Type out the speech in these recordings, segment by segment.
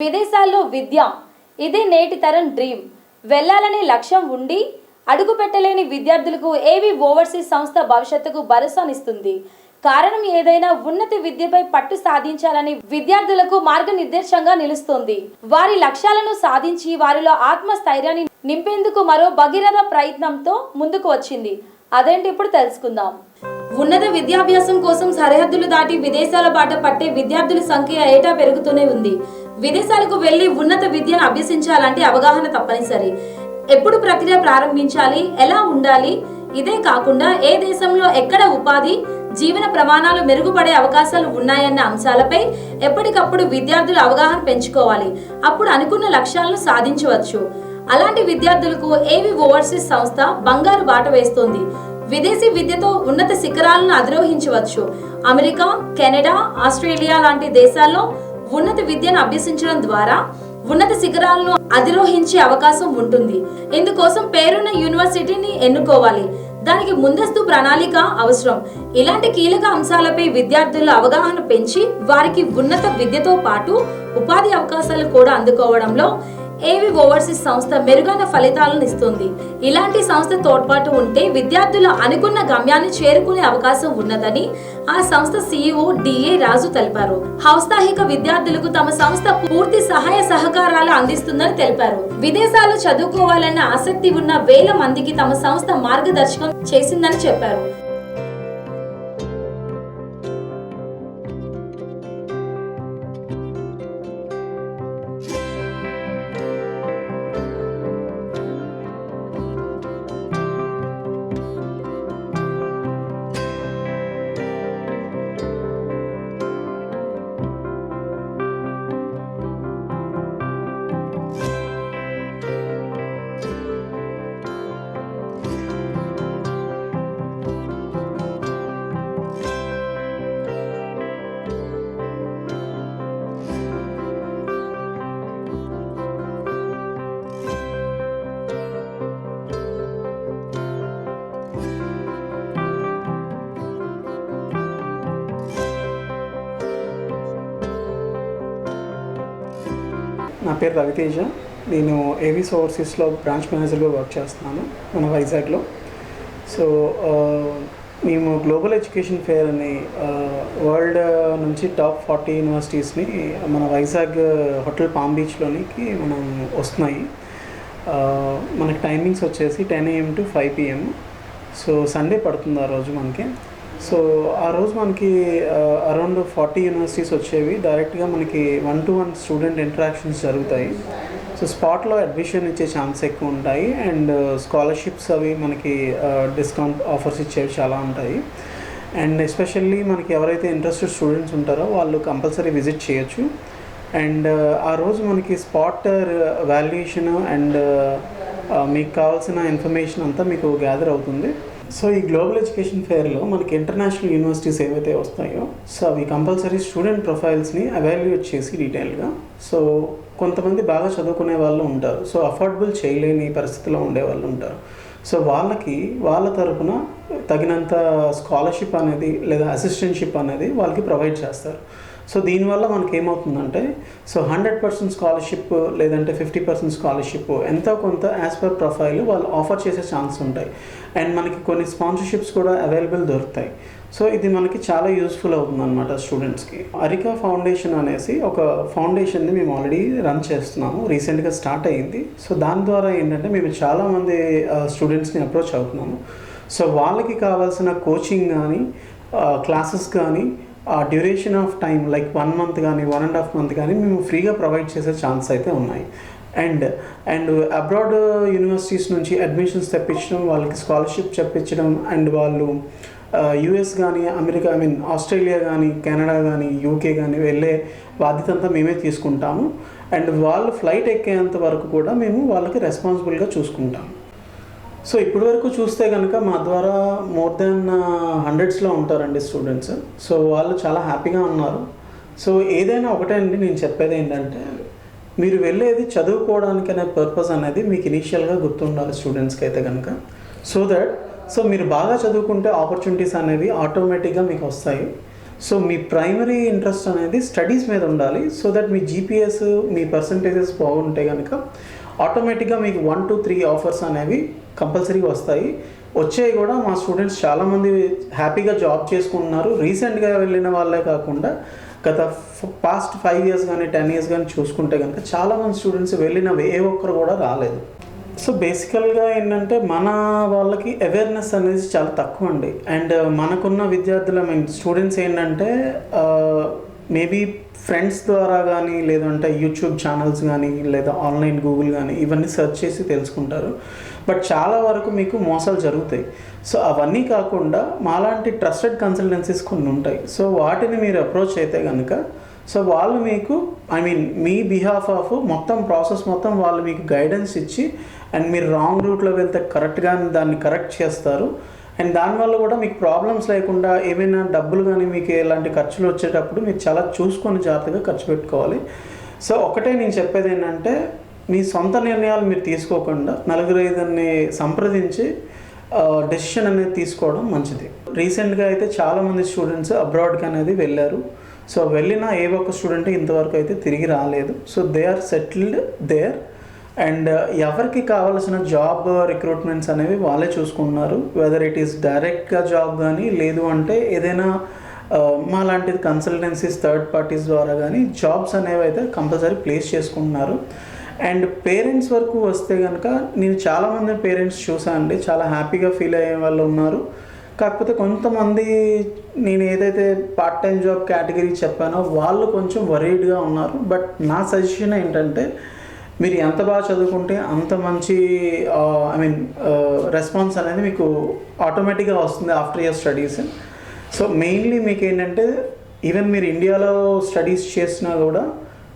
విదేశాల్లో విద్య ఇదే నేటి తరం డ్రీమ్. వెళ్ళాలనే లక్ష్యం ఉండి అడుగు పెట్టలేని విద్యార్థులకు ఏవి ఓవర్సీస్ సంస్థ భవిష్యత్తుకు భరోసానిస్తుంది. కారణం ఏదైనా ఉన్నత విద్యపై పట్టు సాధించాలని విద్యార్థులకు మార్గనిర్దేశంగా నిలుస్తుంది. వారి లక్ష్యాలను సాధించి వారిలో ఆత్మస్థైర్యాన్ని నింపేందుకు మరో భగీరథ ప్రయత్నంతో ముందుకు వచ్చింది. అదేంటి ఇప్పుడు తెలుసుకుందాం. ఉన్నత విద్యాభ్యాసం కోసం సరిహద్దులు దాటి విదేశాల బాట పట్టే విద్యార్థుల సంఖ్య ఏటా పెరుగుతూనే ఉంది. విదేశాలకు వెళ్లి ఉన్నత విద్యను అభ్యసించాలంటే అవగాహన తప్పనిసరి. ఎప్పుడు ప్రక్రియ ప్రారంభించాలి, ఎలా ఉండాలి, ఇదే కాకుండా ఏ దేశంలో ఎక్కడ ఉపాధి, జీవన ప్రమాణాలు మెరుగుపడే అవకాశాలు ఉన్నాయన్న అంశాలపై ఎప్పటికప్పుడు విద్యార్థులు అవగాహన పెంచుకోవాలి. అప్పుడు అనుకున్న లక్ష్యాలను సాధించవచ్చు. అలాంటి విద్యార్థులకు ఏవి ఓవర్సీస్ సంస్థ బంగారు బాట వేస్తోంది. విదేశీ విద్యతో ఉన్నత శిఖరాలను అధిరోహించవచ్చు. అమెరికా, కెనడా, ఆస్ట్రేలియా లాంటి దేశాల్లో ఉన్నత విద్యను అభ్యసించడం ద్వారా ఉన్నత శిఖరాలను అధిరోహించే అవకాశం ఉంటుంది. ఇందుకోసం పేరున్న యూనివర్సిటీని ఎన్నుకోవాలి. దానికి ముందస్తు ప్రణాళిక అవసరం. ఇలాంటి కీలక అంశాలపై విద్యార్థుల అవగాహన పెంచి వారికి ఉన్నత విద్యతో పాటు ఉపాధి అవకాశాలు కూడా అందుకోవడంలో ఏవి ఓవర్సీస్ సంస్థ మెరుగైన ఫలితాలను ఇస్తుంది. ఇలాంటి సంస్థ తోడ్పాటు ఉంటే విద్యార్థులు అనుకున్న గమ్యాన్ని చేరుకునే అవకాశం ఉన్నదని ఆ సంస్థ CEO DA రాజు తెలిపారు. ఔత్సాహిక విద్యార్థులకు తమ సంస్థ పూర్తి సహాయ సహకారాలు అందిస్తుందని తెలిపారు. విదేశాల్లో చదువుకోవాలన్న ఆసక్తి ఉన్న వేల మందికి తమ సంస్థ మార్గదర్శకం చేసిందని చెప్పారు. నా పేరు రవితేజ. నేను ఏవిస్ ఓవర్సీస్లో బ్రాంచ్ మేనేజర్గా వర్క్ చేస్తున్నాను మన వైజాగ్లో. సో మేము గ్లోబల్ ఎడ్యుకేషన్ ఫేర్ అని వరల్డ్ నుంచి టాప్ 40 యూనివర్సిటీస్ని మన వైజాగ్ హోటల్ పామ్ బీచ్లోనికి మనం వస్తున్నాయి. మనకి టైమింగ్స్ వచ్చేసి 10 AM to 5 PM. So Sunday పడుతుంది ఆ రోజు మనకి. సో ఆ రోజు మనకి అరౌండ్ 40 యూనివర్సిటీస్ వచ్చేవి. డైరెక్ట్గా మనకి 1-to-1 స్టూడెంట్ ఇంటరాక్షన్స్ జరుగుతాయి. సో స్పాట్లో అడ్మిషన్ ఇచ్చే ఛాన్స్ ఎక్కువ ఉంటాయి. అండ్ స్కాలర్షిప్స్ అవి మనకి డిస్కౌంట్ ఆఫర్స్ ఇచ్చేవి చాలా ఉంటాయి. అండ్ ఎస్పెషల్లీ మనకి ఎవరైతే ఇంట్రెస్టెడ్ స్టూడెంట్స్ ఉంటారో వాళ్ళు కంపల్సరీ విజిట్ చేయొచ్చు. అండ్ ఆ రోజు మనకి స్పాట్ వాల్యుయేషన్ అండ్ మీకు కావాల్సిన ఇన్ఫర్మేషన్ అంతా మీకు గ్యాదర్ అవుతుంది. సో ఈ గ్లోబల్ ఎడ్యుకేషన్ ఫేర్లో మనకి ఇంటర్నేషనల్ యూనివర్సిటీస్ ఏవైతే వస్తాయో సో అవి కంపల్సరీ స్టూడెంట్ ప్రొఫైల్స్ని అవాల్యుయేట్ చేసి డీటెయిల్గా. సో కొంతమంది బాగా చదువుకునే వాళ్ళు ఉంటారు, సో అఫోర్డబుల్ చేయలేని పరిస్థితిలో ఉండే వాళ్ళు ఉంటారు. సో వాళ్ళకి వాళ్ళ తరపున తగినంత స్కాలర్షిప్ అనేది లేదా అసిస్టెంట్షిప్ అనేది వాళ్ళకి ప్రొవైడ్ చేస్తారు. సో దీనివల్ల మనకి ఏమవుతుందంటే సో 100% స్కాలర్షిప్ లేదంటే 50% స్కాలర్షిప్ ఎంతో కొంత యాజ్ పర్ ప్రొఫైల్ వాళ్ళు ఆఫర్ చేసే ఛాన్స్ ఉంటాయి. అండ్ మనకి కొన్ని స్పాన్సర్షిప్స్ కూడా అవైలబుల్ దొరుకుతాయి. సో ఇది మనకి చాలా యూస్ఫుల్ అవుతుంది అనమాట స్టూడెంట్స్కి. అరికా ఫౌండేషన్ అనేసి ఒక ఫౌండేషన్ని మేము ఆల్రెడీ రన్ చేస్తున్నాము, రీసెంట్గా స్టార్ట్ అయ్యింది. సో దాని ద్వారా ఏంటంటే మేము చాలామంది స్టూడెంట్స్ని అప్రోచ్ అవుతున్నాము. సో వాళ్ళకి కావాల్సిన కోచింగ్ కానీ క్లాసెస్ కానీ duration of time like 1 month కానీ 1.5 months కానీ మేము ఫ్రీగా ప్రొవైడ్ చేసే ఛాన్స్ అయితే ఉన్నాయి. అండ్ అబ్రాడ్ యూనివర్సిటీస్ నుంచి అడ్మిషన్స్ తెప్పించడం, వాళ్ళకి స్కాలర్షిప్ చెప్పించడం, అండ్ వాళ్ళు US కానీ అమెరికా ఆస్ట్రేలియా కానీ కెనడా కానీ UK కానీ వెళ్ళే బాధ్యత అంతా మేమే తీసుకుంటాము. అండ్ వాళ్ళు ఫ్లైట్ ఎక్కేంత వరకు కూడా మేము వాళ్ళకి రెస్పాన్సిబుల్గా చూసుకుంటాము. సో ఇప్పటి వరకు చూస్తే కనుక మా ద్వారా మోర్ దెన్ 100sలో ఉంటారండి స్టూడెంట్స్. సో వాళ్ళు చాలా హ్యాపీగా ఉన్నారు. సో ఏదైనా ఒకటే అండి నేను చెప్పేది ఏంటంటే మీరు వెళ్ళేది చదువుకోవడానికి అనే పర్పస్ అనేది మీకు ఇనీషియల్గా గుర్తుండాలి స్టూడెంట్స్కి అయితే కనుక. సో మీరు బాగా చదువుకుంటే ఆపర్చునిటీస్ అనేవి ఆటోమేటిక్గా మీకు వస్తాయి. సో మీ ప్రైమరీ ఇంట్రెస్ట్ అనేది స్టడీస్ మీద ఉండాలి. So that me GPS, me percentages బాగుంటే కనుక ఆటోమేటిక్గా మీకు 1 to 3 ఆఫర్స్ అనేవి కంపల్సరీగా వస్తాయి. వచ్చాయి కూడా. మా స్టూడెంట్స్ చాలామంది హ్యాపీగా జాబ్ చేసుకుంటున్నారు. రీసెంట్గా వెళ్ళిన వాళ్ళే కాకుండా గత పాస్ట్ 5 years కానీ 10 years కానీ చూసుకుంటే కనుక చాలామంది స్టూడెంట్స్ వెళ్ళిన ఏ ఒక్కరు కూడా రాలేదు. సో బేసికల్గా ఏంటంటే మన వాళ్ళకి అవేర్నెస్ అనేది చాలా తక్కువ అండి. అండ్ మనకున్న విద్యార్థులు స్టూడెంట్స్ ఏంటంటే మేబీ ఫ్రెండ్స్ ద్వారా కానీ, లేదంటే యూట్యూబ్ ఛానల్స్ కానీ, లేదా ఆన్లైన్ గూగుల్ కానీ ఇవన్నీ సెర్చ్ చేసి తెలుసుకుంటారు. బట్ చాలా వరకు మీకు మోసాలు జరుగుతాయి. సో అవన్నీ కాకుండా మాలాంటి ట్రస్టెడ్ కన్సల్టెన్సీస్ కొన్ని ఉంటాయి. సో వాటిని మీరు అప్రోచ్ అయితే కనుక సో వాళ్ళు మీకు మీ బిహాఫ్ ఆఫ్ మొత్తం ప్రాసెస్ మొత్తం వాళ్ళు మీకు గైడెన్స్ ఇచ్చి అండ్ మీరు రాంగ్ రూట్లో వెళ్తే కరెక్ట్గా దాన్ని కరెక్ట్ చేస్తారు. అండ్ దానివల్ల కూడా మీకు ప్రాబ్లమ్స్ లేకుండా ఏమైనా డబ్బులు కానీ మీకు ఎలాంటి ఖర్చులు వచ్చేటప్పుడు మీరు చాలా చూసుకొని జాగ్రత్తగా ఖర్చు పెట్టుకోవాలి. సో ఒకటే నేను చెప్పేది ఏంటంటే మీ సొంత నిర్ణయాలు మీరు తీసుకోకుండా 4-5 సంప్రదించి డెసిషన్ అనేది తీసుకోవడం మంచిది. రీసెంట్గా అయితే చాలామంది స్టూడెంట్స్ అబ్రాడ్కి అనేది వెళ్ళారు. సో వెళ్ళిన ఏ ఒక్క స్టూడెంట్ ఇంతవరకు అయితే తిరిగి రాలేదు. So they are settled there. And ఎవరికి కావాల్సిన జాబ్ రిక్రూట్మెంట్స్ అనేవి వాళ్ళే చూసుకుంటున్నారు. వెదర్ ఇట్ ఈస్ డైరెక్ట్గా జాబ్ కానీ, లేదు అంటే ఏదైనా మా లాంటిది కన్సల్టెన్సీస్ థర్డ్ పార్టీస్ ద్వారా కానీ జాబ్స్ అనేవి అయితే కంపల్సరీ ప్లేస్ చేసుకుంటున్నారు. అండ్ పేరెంట్స్ వరకు వస్తే కనుక నేను చాలామంది పేరెంట్స్ చూసాను అండి, చాలా హ్యాపీగా ఫీల్ అయ్యే వాళ్ళు ఉన్నారు. కాకపోతే కొంతమంది నేను ఏదైతే పార్ట్ టైం జాబ్ కేటగిరీ చెప్పానో వాళ్ళు కొంచెం వరీడ్గా ఉన్నారు. బట్ నా సజెషన్ ఏంటంటే మీరు ఎంత బాగా చదువుకుంటే అంత మంచి రెస్పాన్స్ అనేది మీకు ఆటోమేటిక్గా వస్తుంది after your studies. So mainly మీకు ఏంటంటే ఈవెన్ మీరు ఇండియాలో స్టడీస్ చేసినా కూడా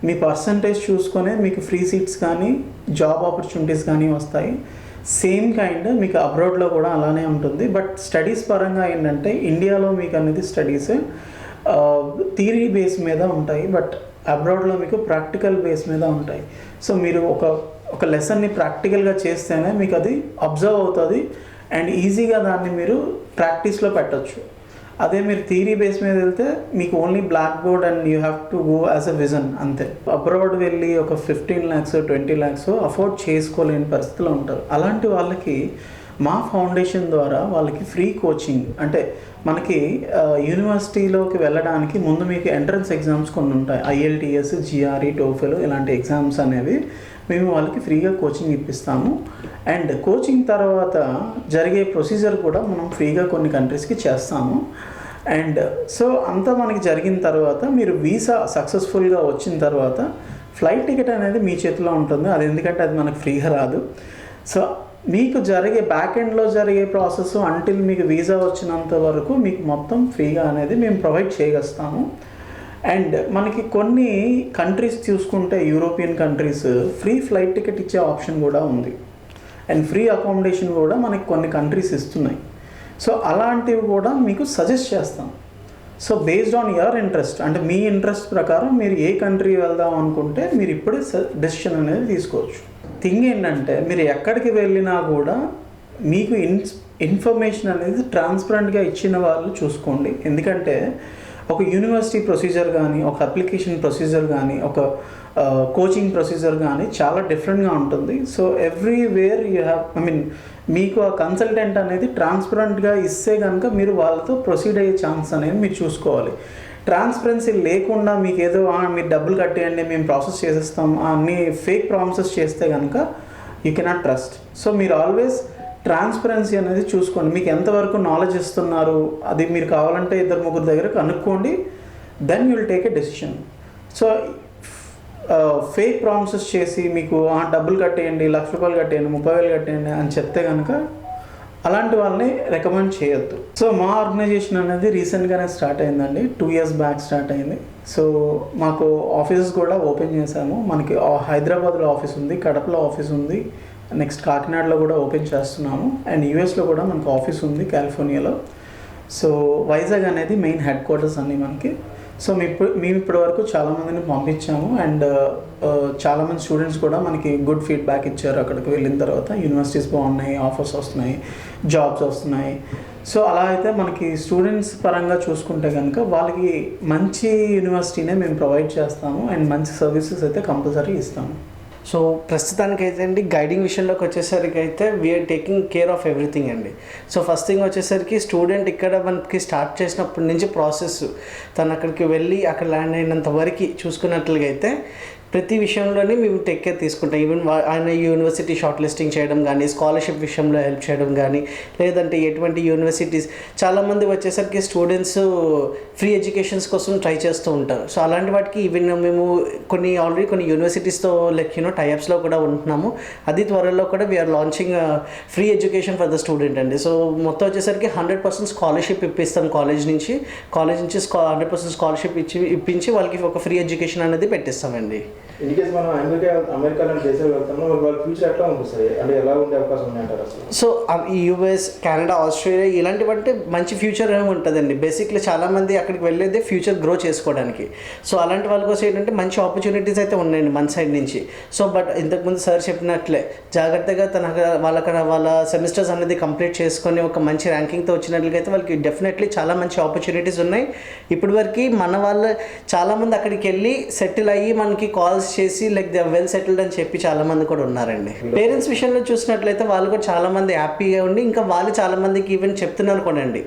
మీ పర్సంటేజ్ చూసుకొని మీకు ఫ్రీ సీట్స్ కానీ జాబ్ ఆపర్చునిటీస్ కానీ వస్తాయి. సేమ్ కైండ్ మీకు అబ్రాడ్లో కూడా అలానే ఉంటుంది. బట్ స్టడీస్ పరంగా ఏంటంటే ఇండియాలో మీకు అనేది స్టడీస్ థియరీ బేస్ మీద ఉంటాయి. బట్ అబ్రాడ్లో మీకు ప్రాక్టికల్ బేస్ మీద ఉంటాయి. సో మీరు ఒక లెసన్ని ప్రాక్టికల్గా చేస్తేనే మీకు అది అబ్జర్వ్ అవుతుంది అండ్ ఈజీగా దాన్ని మీరు ప్రాక్టీస్లో పెట్టచ్చు. అదే మీరు థియరీ బేస్ మీద వెళ్తే మీకు only black board and you have to go as a vision అంతే. అబ్రాడ్ వెళ్ళి ఒక 15 lakhs 20 lakhs అఫోర్డ్ చేసుకోలేని పరిస్థితిలో ఉంటారు. అలాంటి వాళ్ళకి మా ఫౌండేషన్ ద్వారా వాళ్ళకి ఫ్రీ కోచింగ్, అంటే మనకి యూనివర్సిటీలోకి వెళ్ళడానికి ముందు మీకు ఎంట్రన్స్ ఎగ్జామ్స్ కొన్ని ఉంటాయి. IELTS, GRE, TOEFL ఇలాంటి ఎగ్జామ్స్ అనేవి మేము వాళ్ళకి ఫ్రీగా కోచింగ్ ఇప్పిస్తాము. అండ్ కోచింగ్ తర్వాత జరిగే ప్రొసీజర్ కూడా మనం ఫ్రీగా కొన్ని కంట్రీస్కి చేస్తాము. అండ్ సో అంతా మనకి జరిగిన తర్వాత మీరు వీసా సక్సెస్ఫుల్గా వచ్చిన తర్వాత ఫ్లైట్ టికెట్ అనేది మీ చేతిలో ఉంటుంది. అది ఎందుకంటే అది మనకు ఫ్రీగా రాదు. సో మీకు జరిగే బ్యాక్ ఎండ్లో జరిగే ప్రాసెస్ అంటిల్ మీకు వీసా వచ్చినంత వరకు మీకు మొత్తం ఫ్రీగా అనేది మేము ప్రొవైడ్ చేయగలుగుతాము. అండ్ మనకి కొన్ని కంట్రీస్ చూసుకుంటే European countries free flight ticket ఇచ్చే ఆప్షన్ కూడా ఉంది. అండ్ ఫ్రీ అకామిడేషన్ కూడా మనకి కొన్ని కంట్రీస్ ఇస్తున్నాయి. సో అలాంటివి కూడా మీకు సజెస్ట్ చేస్తాం. So based on your interest, అంటే మీ ఇంట్రెస్ట్ ప్రకారం మీరు ఏ కంట్రీ వెళ్దాం అనుకుంటే మీరు ఇప్పుడే డెసిషన్ అనేది తీసుకోవచ్చు. థింగ్ ఏంటంటే మీరు ఎక్కడికి వెళ్ళినా కూడా మీకు ఇన్ఫర్మేషన్ అనేది ట్రాన్స్పరెంట్గా ఇచ్చిన వాళ్ళు చూసుకోండి. ఎందుకంటే ఒక యూనివర్సిటీ ప్రొసీజర్ కానీ, ఒక అప్లికేషన్ ప్రొసీజర్ కానీ, ఒక కోచింగ్ ప్రొసీజర్ కానీ చాలా డిఫరెంట్గా ఉంటుంది. సో ఎవ్రీవేర్ యూ హ్యావ్ మీకు ఆ కన్సల్టెంట్ అనేది ట్రాన్స్పరెంట్గా ఇస్తే కనుక మీరు వాళ్ళతో ప్రొసీడ్ అయ్యే ఛాన్స్ అనేది మీరు చూసుకోవాలి. ట్రాన్స్పరెన్సీ లేకుండా మీకు ఏదో మీరు డబ్బులు కట్టేయండి మేము ప్రాసెస్ చేసేస్తాం అన్ని ఫేక్ ప్రామిసెస్ చేస్తే కనుక యూ కెనాట్ ట్రస్ట్. సో మీరు ఆల్వేస్ ట్రాన్స్పరెన్సీ అనేది చూసుకోండి. మీకు ఎంతవరకు నాలెడ్జ్ ఇస్తున్నారు అది మీరు కావాలంటే 2-3 దగ్గర కనుక్కోండి. Then you will take a decision. So fake promises చేసి మీకు డబ్బులు కట్టేయండి, ₹1,00,000 కట్టేయండి, 30,000 కట్టేయండి అని చెప్తే కనుక అలాంటి వాళ్ళని రికమెండ్ చేయొద్దు. సో మా ఆర్గనైజేషన్ అనేది రీసెంట్గానే స్టార్ట్ అయిందండి. 2 years బ్యాక్ స్టార్ట్ అయింది. సో మాకు ఆఫీసెస్ కూడా ఓపెన్ చేశాము. మనకి హైదరాబాద్లో ఆఫీస్ ఉంది, కడపలో ఆఫీస్ ఉంది, నెక్స్ట్ కాకినాడలో కూడా ఓపెన్ చేస్తున్నాము. అండ్ యూఎస్లో కూడా మనకు ఆఫీస్ ఉంది, కాలిఫోర్నియాలో. సో వైజాగ్ అనేది మెయిన్ హెడ్ క్వార్టర్స్ అన్నీ మనకి. సో మేము ఇప్పటి వరకు చాలామందిని పంపించాము అండ్ చాలామంది స్టూడెంట్స్ కూడా మనకి గుడ్ ఫీడ్బ్యాక్ ఇచ్చారు. అక్కడికి వెళ్ళిన తర్వాత యూనివర్సిటీస్ బాగున్నాయి, ఆఫర్స్ వస్తున్నాయి, జాబ్స్ వస్తున్నాయి. సో అలా అయితే మనకి స్టూడెంట్స్ పరంగా చూసుకుంటే కనుక వాళ్ళకి మంచి యూనివర్సిటీనే మేము ప్రొవైడ్ చేస్తాము అండ్ మంచి సర్వీసెస్ అయితే కంపల్సరీ ఇస్తాము. సో ప్రస్తుతానికి అయితే అండి గైడింగ్ విషయంలోకి వచ్చేసరికి అయితే we're taking care of everything అండి. సో ఫస్ట్ థింగ్ వచ్చేసరికి స్టూడెంట్ ఇక్కడ మనకి స్టార్ట్ చేసినప్పటి నుంచి ప్రాసెస్ తను అక్కడికి వెళ్ళి అక్కడ ల్యాండ్ అయినంత వరకు చూసుకున్నట్లుగా అయితే ప్రతి విషయంలోనే మేము టేక్ కేర్ తీసుకుంటాం. ఈవెన్ ఆయన యూనివర్సిటీ షార్ట్ లిస్టింగ్ చేయడం కానీ, స్కాలర్షిప్ విషయంలో హెల్ప్ చేయడం కానీ, లేదంటే ఎటువంటి యూనివర్సిటీస్ చాలామంది వచ్చేసరికి స్టూడెంట్స్ ఫ్రీ ఎడ్యుకేషన్స్ కోసం ట్రై చేస్తూ ఉంటారు. సో అలాంటి వాటికి ఈవెన్ మేము ఆల్రెడీ కొన్ని యూనివర్సిటీస్తో టైఅప్స్లో కూడా ఉంటున్నాము. అది త్వరలో కూడా we're launching free education for the student అండి. సో మొత్తం వచ్చేసరికి 100% స్కాలర్షిప్ ఇప్పిస్తాం కాలేజ్ నుంచి 100% స్కాలర్షిప్ ఇప్పించి వాళ్ళకి ఒక ఫ్రీ ఎడ్యుకేషన్ అనేది పెట్టిస్తామండి. ఇన్ కేసు మనం అమెరికా లాంటి దేశాలు వెళ్తాము, వాళ్ళ ఫ్యూచర్ ఎట్లా ఉంటుంది సార్? అంటే ఎలా ఉండే అవకాశం ఉన్నాయంటారు అసలు? సో ఈ యూఎస్, కెనడా, ఆస్ట్రేలియా ఇలాంటివంటే మంచి ఫ్యూచర్ ఏమి ఉంటుందండి. బేసిక్లీ చాలామంది అక్కడికి వెళ్ళేదే ఫ్యూచర్ గ్రో చేసుకోవడానికి. సో అలాంటి వాళ్ళ కోసం ఏంటంటే మంచి ఆపర్చునిటీస్ అయితే ఉన్నాయండి మన సైడ్ నుంచి. సో బట్ ఇంతకుముందు సార్ చెప్పినట్లే జాగ్రత్తగా వాళ్ళ సెమిస్టర్స్ అనేది కంప్లీట్ చేసుకొని ఒక మంచి ర్యాంకింగ్తో వచ్చినట్లయితే వాళ్ళకి డెఫినెట్లీ చాలా మంచి ఆపర్చునిటీస్ ఉన్నాయి. ఇప్పటి వరకు మన వాళ్ళు చాలామంది అక్కడికి వెళ్ళి సెటిల్ అయ్యి మనకి కాల్స్ చేసి లైక్ దే వెల్ సెటిల్డ్ అని చెప్పి చాలామంది కూడా ఉన్నారండి. పేరెంట్స్ విషయంలో చూసినట్లయితే వాళ్ళు కూడా చాలామంది హ్యాపీగా ఉండి ఇంకా వాళ్ళు చాలామందికి ఈవెన్ చెప్తున్నారు కూడా అండి.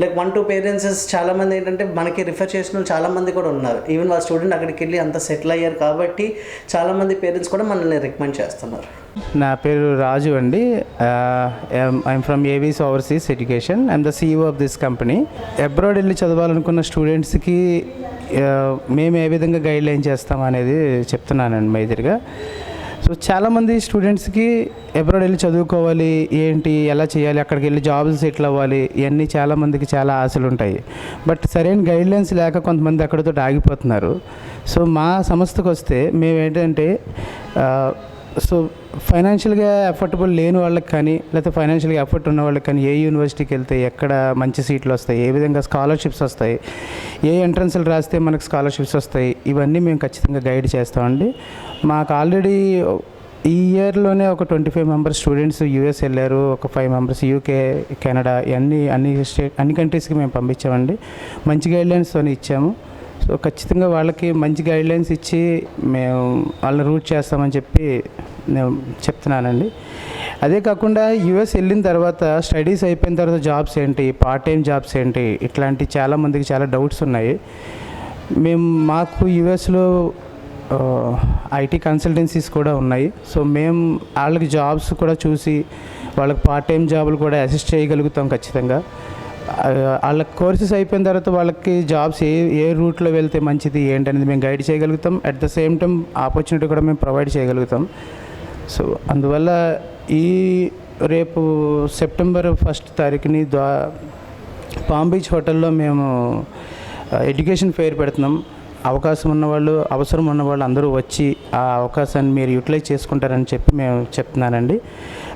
లైక్ 1-2 పేరెంట్స్ చాలామంది ఏంటంటే మనకి రిఫర్ చేసిన వాళ్ళు చాలామంది కూడా ఉన్నారు. ఈవెన్ వాళ్ళ స్టూడెంట్ అక్కడికి వెళ్ళి అంత సెటిల్ అయ్యారు కాబట్టి చాలామంది పేరెంట్స్ కూడా మనల్ని రికమెండ్ చేస్తున్నారు. నా పేరు రాజు అండి. I'm from Avis overseas education. I'm the CEO of this company. Abroad వెళ్ళి చదవాలనుకున్న స్టూడెంట్స్కి మేము ఏ విధంగా గైడ్లైన్ చేస్తాం అనేది చెప్తున్నానండి మేజర్గా. సో చాలామంది స్టూడెంట్స్కి అబ్రాడ్ వెళ్ళి చదువుకోవాలి, ఏంటి ఎలా చేయాలి, అక్కడికి వెళ్ళి జాబ్స్ సెటిల్ అవ్వాలి, ఇవన్నీ చాలామందికి చాలా ఆశలు ఉంటాయి. బట్ సరైన గైడ్లైన్స్ లేక కొంతమంది అక్కడితో ఆగిపోతున్నారు. సో మా సంస్థకు వస్తే మేము ఏంటంటే సో ఫైనాన్షియల్గా ఎఫర్టబుల్ లేని వాళ్ళకి కానీ, లేకపోతే ఫైనాన్షియల్గా ఎఫర్ట్ ఉన్న వాళ్ళకి కానీ ఏ యూనివర్సిటీకి వెళ్తే ఎక్కడ మంచి సీట్లు వస్తాయి, ఏ విధంగా స్కాలర్షిప్స్ వస్తాయి, ఏ ఎంట్రన్స్లు రాస్తే మనకు స్కాలర్షిప్స్ వస్తాయి, ఇవన్నీ మేము ఖచ్చితంగా గైడ్ చేస్తామండి. మాకు ఆల్రెడీ ఈ ఇయర్లోనే ఒక 25 మెంబర్స్ స్టూడెంట్స్ యూఎస్ వెళ్ళారు, ఒక 5 మెంబర్స్ యూకే, కెనడా, అన్ని కంట్రీస్కి మేము పంపించామండి. మంచి గైడ్లైన్స్తో ఇచ్చాము. సో ఖచ్చితంగా వాళ్ళకి మంచి గైడ్లైన్స్ ఇచ్చి మేము వాళ్ళని రూట్ చేస్తామని చెప్పి నేను చెప్తున్నానండి. అదే కాకుండా యూఎస్ వెళ్ళిన తర్వాత స్టడీస్ అయిపోయిన తర్వాత జాబ్స్ ఏంటి, పార్ట్ టైం జాబ్స్ ఏంటి, ఇట్లాంటి చాలామందికి చాలా డౌట్స్ ఉన్నాయి. మాకు యూఎస్లో ఐటీ కన్సల్టెన్సీస్ కూడా ఉన్నాయి. సో మేము వాళ్ళకి జాబ్స్ కూడా చూసి వాళ్ళకి పార్ట్ టైం జాబులు కూడా అసిస్ట్ చేయగలుగుతాం ఖచ్చితంగా. వాళ్ళ కోర్సెస్ అయిపోయిన తర్వాత వాళ్ళకి జాబ్స్ ఏ రూట్లో వెళ్తే మంచిది ఏంటనేది మేము గైడ్ చేయగలుగుతాం. At the same time opportunity కూడా మేము ప్రొవైడ్ చేయగలుగుతాం. సో అందువల్ల రేపు సెప్టెంబర్ 1 తారీఖుని పామ్ బీచ్ హోటల్లో మేము ఎడ్యుకేషన్ ఫెయిర్ పెడుతున్నాం. అవకాశం ఉన్నవాళ్ళు, అవసరం ఉన్నవాళ్ళు అందరూ వచ్చి ఆ అవకాశాన్ని మీరు యూటిలైజ్ చేసుకుంటారని చెప్పి మేము చెప్తున్నానండి.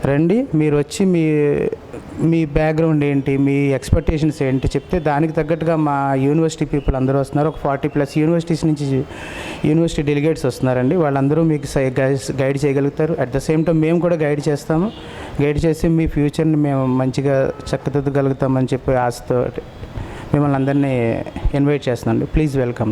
రండి, మీరు వచ్చి మీ బ్యాక్గ్రౌండ్ ఏంటి, మీ ఎక్స్పెక్టేషన్స్ ఏంటి చెప్తే దానికి తగ్గట్టుగా మా యూనివర్సిటీ పీపుల్ అందరూ వస్తున్నారు. ఒక 40+ యూనివర్సిటీస్ నుంచి యూనివర్సిటీ డెలిగేట్స్ వస్తున్నారండి. వాళ్ళందరూ మీకు గైడ్ చేయగలుగుతారు. అట్ ద సేమ్ టైం మేము కూడా గైడ్ చేస్తాము. గైడ్ చేసి మీ ఫ్యూచర్ని మేము మంచిగా చక్కదిద్దగలుగుతామని చెప్పి ఆశతో మిమ్మల్ని అందరినీ ఇన్వైట్ చేస్తున్నాను. Please welcome.